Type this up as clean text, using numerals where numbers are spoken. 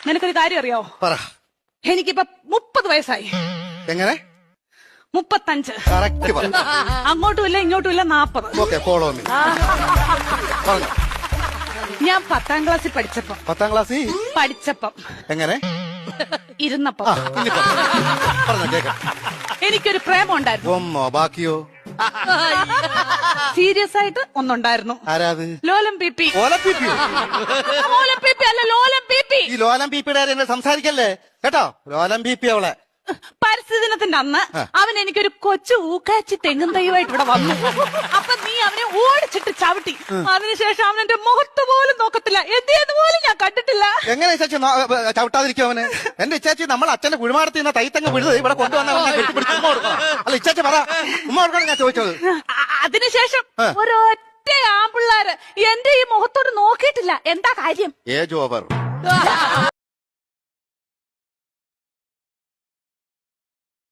നിനക്കൊരു കാര്യം അറിയോ? പറ. എനിക്കിപ്പോ 30 വയസ്സായി. എങ്ങനെ? 35. കറക്റ്റ് പറ. അങ്ങോട്ടും ഇല്ല ഇങ്ങോട്ടും ഇല്ല 40. Okay, follow me. പറഞ്ഞു. ഞാൻ 10ാം ക്ലാസ്സിൽ പഠിച്ചപ്പം 10ാം ക്ലാസ്സിൽ എങ്ങനെ ഇരുന്നപ്പം പറഞ്ഞോ കേക്കാം. എനിക്കൊരു പ്രേമം ഉണ്ടായിരുന്നു. ഒന്നോ ബാക്കിയോ? സീരിയസ് ആയിട്ട് ഒന്നുണ്ടായിരുന്നു. ആരാത്? ലോലം പി. ഓലപ്പിപ്പിയോ? ലോലം പി അല്ല, ലോലം പി. ഈ ലോലം പീപ്പിയുടെ എന്നെ സംസാരിക്കല്ലേ കേട്ടോ. ലോലം പീപ്പി അവളെ. പരിസ്ഥിതി ദിനത്തിന്റെ അന്ന് അവൻ എനിക്കൊരു കൊച്ചു ഊക്കാച്ചി തെങ്ങും തൈയുമായിട്ട് ഇവിടെ വന്നു. അപ്പൊ നീ അവനെ ഓടിച്ചിട്ട് ചവിട്ടി. അതിനുശേഷം അവൻ എന്റെ മുഖത്ത് പോലും നോക്കത്തില്ല. എന്ത് പോലും ഞാൻ കണ്ടിട്ടില്ല. എങ്ങനെ ഇച്ചാച്ചി ചവിട്ടാതിരിക്കും അവന്? എന്റെ ഇച്ചാച്ചി നമ്മൾ അച്ഛന്റെ കുഴിമാടത്തിൽ നിന്ന് തൈത്തങ്ങ് വിടുന്നത് ഇവിടെ കൊണ്ടുവന്ന കെട്ടിപ്പിടിച്ച് ഉമ്മ കൊടുക്കണം. അല്ല ഇച്ചാച്ചി പറ, ഉമ്മ കൊടുക്കണം ഞാൻ ചോദിച്ചത്. അതിനുശേഷം ഒരൊറ്റ ആമ്പിള്ളാര് എന്റെ ഈ മുഖത്തോട് നോക്കിയിട്ടില്ല. എന്താ കാര്യം? Age over.